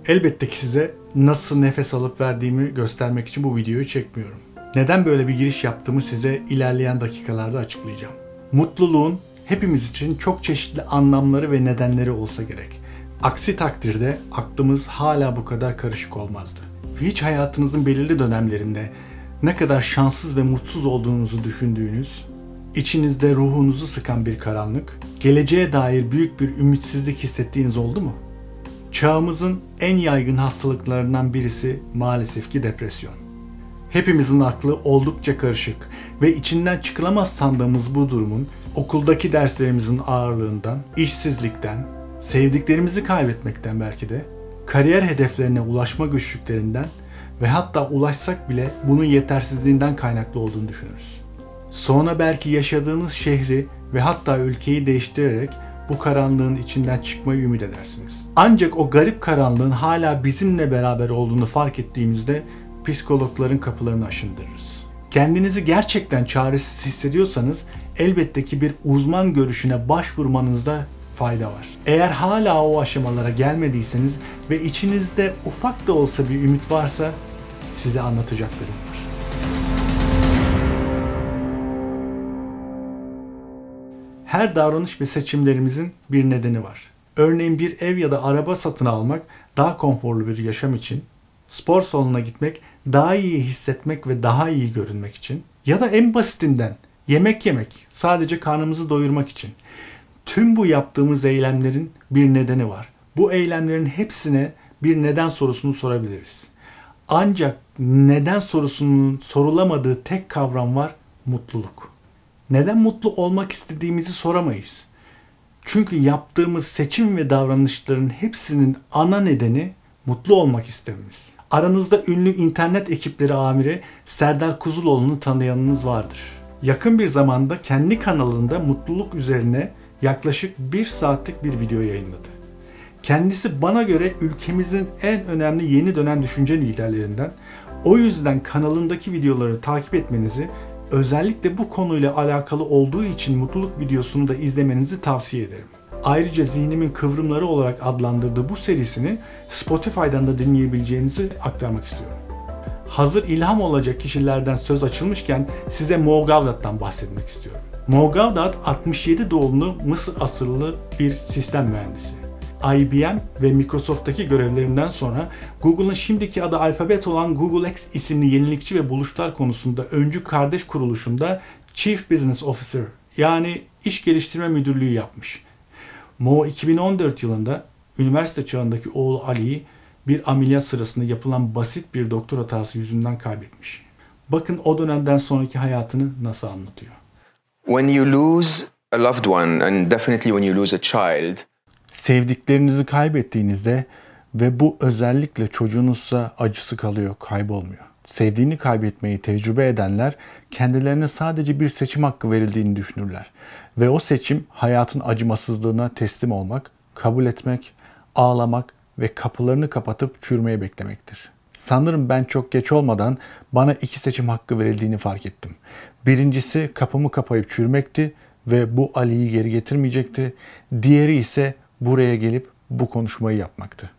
Elbette ki size nasıl nefes alıp verdiğimi göstermek için bu videoyu çekmiyorum. Neden böyle bir giriş yaptığımı size ilerleyen dakikalarda açıklayacağım. Mutluluğun hepimiz için çok çeşitli anlamları ve nedenleri olsa gerek. Aksi takdirde aklımız hala bu kadar karışık olmazdı. Hiç hayatınızın belirli dönemlerinde ne kadar şanssız ve mutsuz olduğunuzu düşündüğünüz, içinizde ruhunuzu sıkan bir karanlık, geleceğe dair büyük bir ümitsizlik hissettiğiniz oldu mu? Çağımızın en yaygın hastalıklarından birisi maalesef ki depresyon. Hepimizin aklı oldukça karışık ve içinden çıkılamaz sandığımız bu durumun okuldaki derslerimizin ağırlığından, işsizlikten, sevdiklerimizi kaybetmekten belki de, kariyer hedeflerine ulaşma güçlüklerinden ve hatta ulaşsak bile bunun yetersizliğinden kaynaklı olduğunu düşünürüz. Sonra belki yaşadığınız şehri ve hatta ülkeyi değiştirerek bu karanlığın içinden çıkmayı ümit edersiniz. Ancak o garip karanlığın hala bizimle beraber olduğunu fark ettiğimizde psikologların kapılarını aşındırırız. Kendinizi gerçekten çaresiz hissediyorsanız elbette ki bir uzman görüşüne başvurmanızda fayda var. Eğer hala o aşamalara gelmediyseniz ve içinizde ufak da olsa bir ümit varsa size anlatacaklarım var. Her davranış ve seçimlerimizin bir nedeni var. Örneğin bir ev ya da araba satın almak daha konforlu bir yaşam için, spor salonuna gitmek daha iyi hissetmek ve daha iyi görünmek için ya da en basitinden yemek yemek sadece karnımızı doyurmak için. Tüm bu yaptığımız eylemlerin bir nedeni var. Bu eylemlerin hepsine bir neden sorusunu sorabiliriz. Ancak neden sorusunun sorulamadığı tek kavram var, mutluluk. Neden mutlu olmak istediğimizi soramayız. Çünkü yaptığımız seçim ve davranışların hepsinin ana nedeni mutlu olmak istememiz. Aranızda ünlü internet ekipleri amiri Serdar Kuzuloğlu'nu tanıyanınız vardır. Yakın bir zamanda kendi kanalında mutluluk üzerine yaklaşık 1 saatlik bir video yayınladı. Kendisi bana göre ülkemizin en önemli yeni dönem düşünce liderlerinden. O yüzden kanalındaki videoları takip etmenizi, özellikle bu konuyla alakalı olduğu için mutluluk videosunu da izlemenizi tavsiye ederim. Ayrıca Zihnimin Kıvrımları olarak adlandırdığı bu serisini Spotify'dan da dinleyebileceğinizi aktarmak istiyorum. Hazır ilham olacak kişilerden söz açılmışken size Mo Gawdat'tan bahsetmek istiyorum. Mo Gawdat 67 doğumlu Mısır asıllı bir sistem mühendisi. IBM ve Microsoft'taki görevlerinden sonra Google'ın şimdiki adı Alphabet olan Google X isimli yenilikçi ve buluşlar konusunda öncü kardeş kuruluşunda Chief Business Officer yani iş geliştirme müdürlüğü yapmış. Mo 2014 yılında üniversite çağındaki oğlu Ali'yi bir ameliyat sırasında yapılan basit bir doktor hatası yüzünden kaybetmiş. Bakın o dönemden sonraki hayatını nasıl anlatıyor. When you lose a loved one and definitely when you lose a child, sevdiklerinizi kaybettiğinizde ve bu özellikle çocuğunuzsa acısı kalıyor, kaybolmuyor. Sevdiğini kaybetmeyi tecrübe edenler kendilerine sadece bir seçim hakkı verildiğini düşünürler. Ve o seçim hayatın acımasızlığına teslim olmak, kabul etmek, ağlamak ve kapılarını kapatıp çürümeye beklemektir. Sanırım ben çok geç olmadan bana 2 seçim hakkı verildiğini fark ettim. Birincisi kapımı kapayıp çürümekti ve bu Ali'yi geri getirmeyecekti. Diğeri ise buraya gelip bu konuşmayı yapmaktı.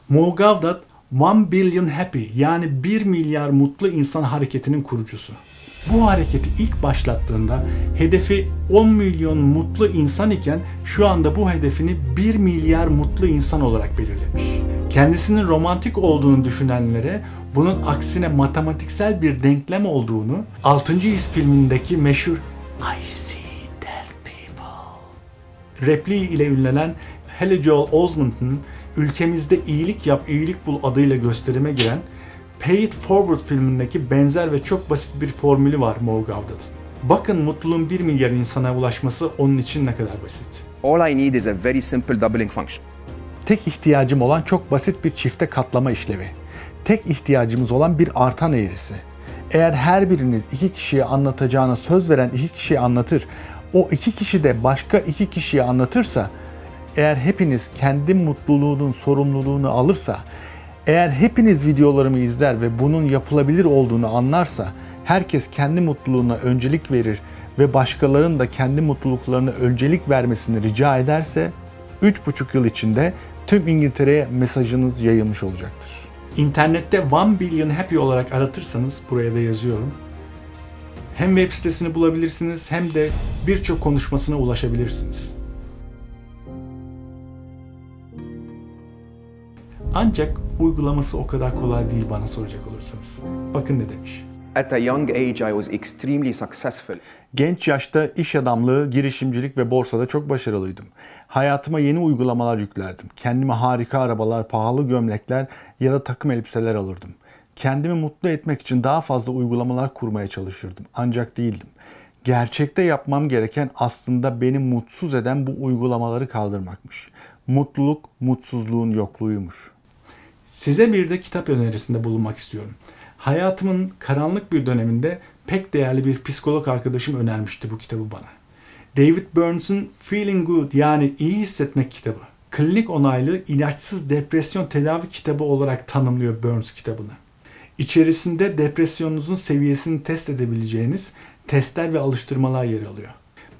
Mo Gawdat, 1 billion happy yani 1 milyar mutlu insan hareketinin kurucusu. Bu hareketi ilk başlattığında hedefi 10 milyon mutlu insan iken şu anda bu hedefini 1 milyar mutlu insan olarak belirlemiş. Kendisinin romantik olduğunu düşünenlere bunun aksine matematiksel bir denklem olduğunu 6. His filmindeki meşhur I see dead people repliği ile ünlenen Haley Joel Osment'ın ülkemizde iyilik yap iyilik bul adıyla gösterime giren Pay It Forward filmindeki benzer ve çok basit bir formülü var Mo Gawdat'ın. Bakın mutluluğun 1 milyar insana ulaşması onun için ne kadar basit. all I need is a very simple doubling function. Tek ihtiyacım olan çok basit bir çifte katlama işlevi. Tek ihtiyacımız olan bir artan eğrisi. Eğer her biriniz 2 kişiye anlatacağına söz veren 2 kişiye anlatır, o 2 kişi de başka 2 kişiye anlatırsa, eğer hepiniz kendi mutluluğunun sorumluluğunu alırsa, eğer hepiniz videolarımı izler ve bunun yapılabilir olduğunu anlarsa, herkes kendi mutluluğuna öncelik verir ve başkalarının da kendi mutluluklarına öncelik vermesini rica ederse 3,5 yıl içinde tüm İngiltere'ye mesajınız yayılmış olacaktır. İnternette 1 billion happy olarak aratırsanız, buraya da yazıyorum, hem web sitesini bulabilirsiniz hem de birçok konuşmasına ulaşabilirsiniz. Ancak uygulaması o kadar kolay değil bana soracak olursanız. Bakın ne demiş. At a young age, I was extremely successful. Genç yaşta iş adamlığı, girişimcilik ve borsada çok başarılıydım. Hayatıma yeni uygulamalar yüklerdim. Kendime harika arabalar, pahalı gömlekler ya da takım elbiseler alırdım. Kendimi mutlu etmek için daha fazla uygulamalar kurmaya çalışırdım. Ancak değildim. Gerçekte yapmam gereken aslında beni mutsuz eden bu uygulamaları kaldırmakmış. Mutluluk, mutsuzluğun yokluğuymuş. Size bir de kitap önerisinde bulunmak istiyorum. Hayatımın karanlık bir döneminde pek değerli bir psikolog arkadaşım önermişti bu kitabı bana. David Burns'un Feeling Good, yani iyi hissetmek kitabı. Klinik onaylı ilaçsız depresyon tedavi kitabı olarak tanımlıyor Burns kitabını. İçerisinde depresyonunuzun seviyesini test edebileceğiniz testler ve alıştırmalar yer alıyor.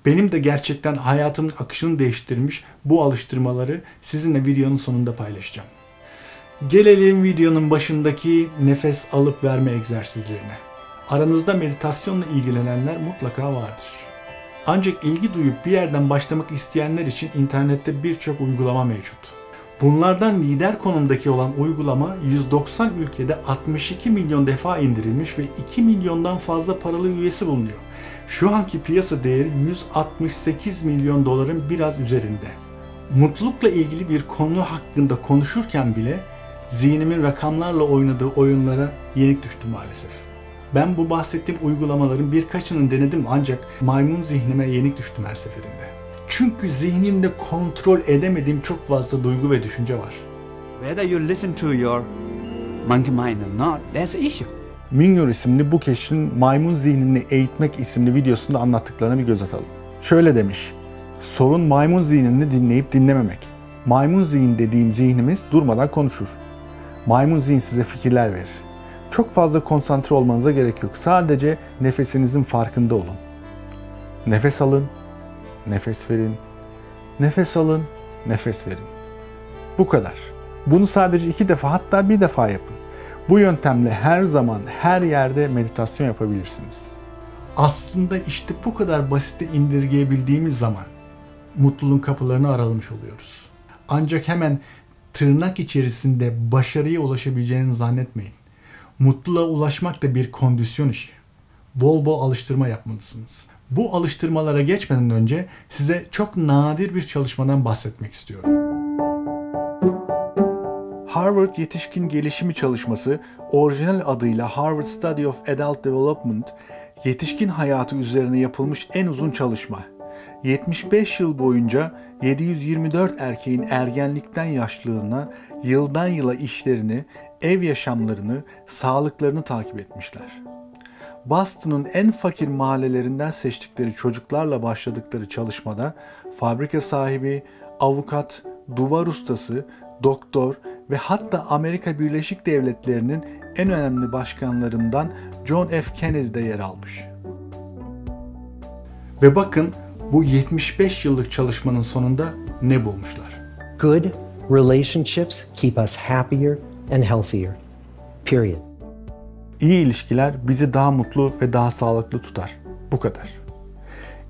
Benim de gerçekten hayatımın akışını değiştirmiş bu alıştırmaları sizinle videonun sonunda paylaşacağım. Gelelim videonun başındaki nefes alıp verme egzersizlerine. Aranızda meditasyonla ilgilenenler mutlaka vardır. Ancak ilgi duyup bir yerden başlamak isteyenler için internette birçok uygulama mevcut. Bunlardan lider konumdaki olan uygulama 190 ülkede 62 milyon defa indirilmiş ve 2 milyondan fazla paralı üyesi bulunuyor. Şu anki piyasa değeri 168 milyon doların biraz üzerinde. Mutlulukla ilgili bir konu hakkında konuşurken bile zihnimin rakamlarla oynadığı oyunlara yenik düştüm maalesef. Ben bu bahsettiğim uygulamaların birkaçını denedim ancak maymun zihnime yenik düştüm her seferinde. Çünkü zihnimde kontrol edemediğim çok fazla duygu ve düşünce var. Whether you listen to your monkey mind or not, there's an issue. Minyor isimli bu kişinin Maymun Zihnini Eğitmek isimli videosunda anlattıklarına bir göz atalım. Şöyle demiş: sorun maymun zihnini dinleyip dinlememek. Maymun zihin dediğim zihnimiz durmadan konuşur. Maymun zihin size fikirler verir. Çok fazla konsantre olmanıza gerek yok. Sadece nefesinizin farkında olun. Nefes alın, nefes verin. Nefes alın, nefes verin. Bu kadar. Bunu sadece 2 defa, hatta 1 defa yapın. Bu yöntemle her zaman, her yerde meditasyon yapabilirsiniz. Aslında işte bu kadar basite indirgeyebildiğimiz zaman mutluluğun kapılarını aralamış oluyoruz. Ancak hemen tırnak içerisinde başarıya ulaşabileceğinizi zannetmeyin. Mutluluğa ulaşmak da bir kondisyon işi. Bol bol alıştırma yapmalısınız. Bu alıştırmalara geçmeden önce size çok nadir bir çalışmadan bahsetmek istiyorum. Harvard Yetişkin Gelişimi Çalışması, orijinal adıyla Harvard Study of Adult Development, yetişkin hayatı üzerine yapılmış en uzun çalışma. 75 yıl boyunca 724 erkeğin ergenlikten yaşlılığına, yıldan yıla işlerini, ev yaşamlarını, sağlıklarını takip etmişler. Boston'un en fakir mahallelerinden seçtikleri çocuklarla başladıkları çalışmada fabrika sahibi, avukat, duvar ustası, doktor ve hatta Amerika Birleşik Devletleri'nin en önemli başkanlarından John F. Kennedy de yer almış. Ve bakın bu 75 yıllık çalışmanın sonunda ne bulmuşlar? Good relationships keep us happier and healthier. Period. İyi ilişkiler bizi daha mutlu ve daha sağlıklı tutar. Bu kadar.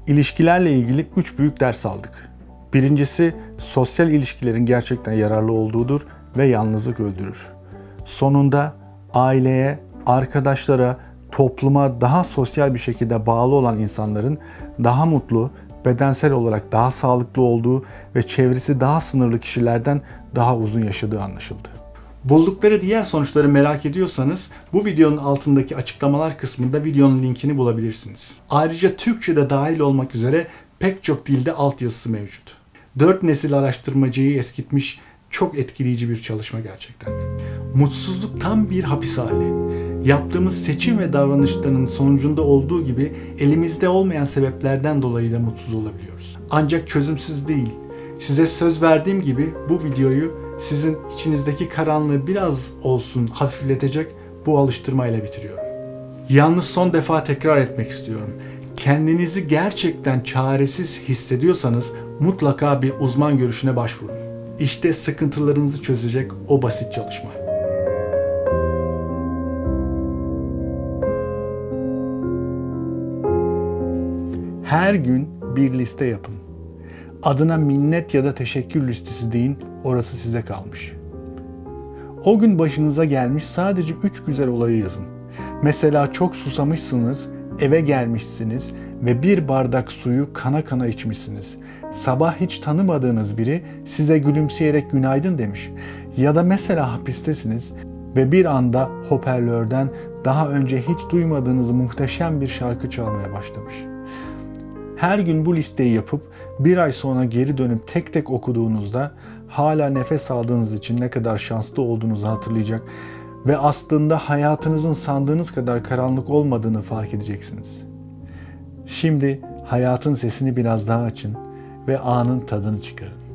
İlişkilerle ilgili 3 büyük ders aldık. Birincisi, sosyal ilişkilerin gerçekten yararlı olduğudur ve yalnızlık öldürür. Sonunda aileye, arkadaşlara, topluma daha sosyal bir şekilde bağlı olan insanların daha mutlu, bedensel olarak daha sağlıklı olduğu ve çevresi daha sınırlı kişilerden daha uzun yaşadığı anlaşıldı. Buldukları diğer sonuçları merak ediyorsanız bu videonun altındaki açıklamalar kısmında videonun linkini bulabilirsiniz. Ayrıca Türkçe'de dahil olmak üzere pek çok dilde altyazısı mevcut. 4 nesil araştırmacıyı eskitmiş çok etkileyici bir çalışma gerçekten. Mutsuzluk tam bir hapishane. Yaptığımız seçim ve davranışların sonucunda olduğu gibi elimizde olmayan sebeplerden dolayı da mutsuz olabiliyoruz. Ancak çözümsüz değil. Size söz verdiğim gibi bu videoyu sizin içinizdeki karanlığı biraz olsun hafifletecek bu alıştırmayla bitiriyorum. Yalnız son defa tekrar etmek istiyorum. Kendinizi gerçekten çaresiz hissediyorsanız mutlaka bir uzman görüşüne başvurun. İşte sıkıntılarınızı çözecek o basit çalışma. Her gün bir liste yapın. Adına minnet ya da teşekkür listesi deyin, orası size kalmış. O gün başınıza gelmiş sadece 3 güzel olayı yazın. Mesela çok susamışsınız, eve gelmişsiniz ve bir bardak suyu kana kana içmişsiniz. Sabah hiç tanımadığınız biri size gülümseyerek günaydın demiş. Ya da mesela hapistesiniz ve bir anda hoparlörden daha önce hiç duymadığınız muhteşem bir şarkı çalmaya başlamış. Her gün bu listeyi yapıp bir ay sonra geri dönüp tek tek okuduğunuzda hala nefes aldığınız için ne kadar şanslı olduğunuzu hatırlayacak ve aslında hayatınızın sandığınız kadar karanlık olmadığını fark edeceksiniz. Şimdi hayatın sesini biraz daha açın ve anın tadını çıkarın.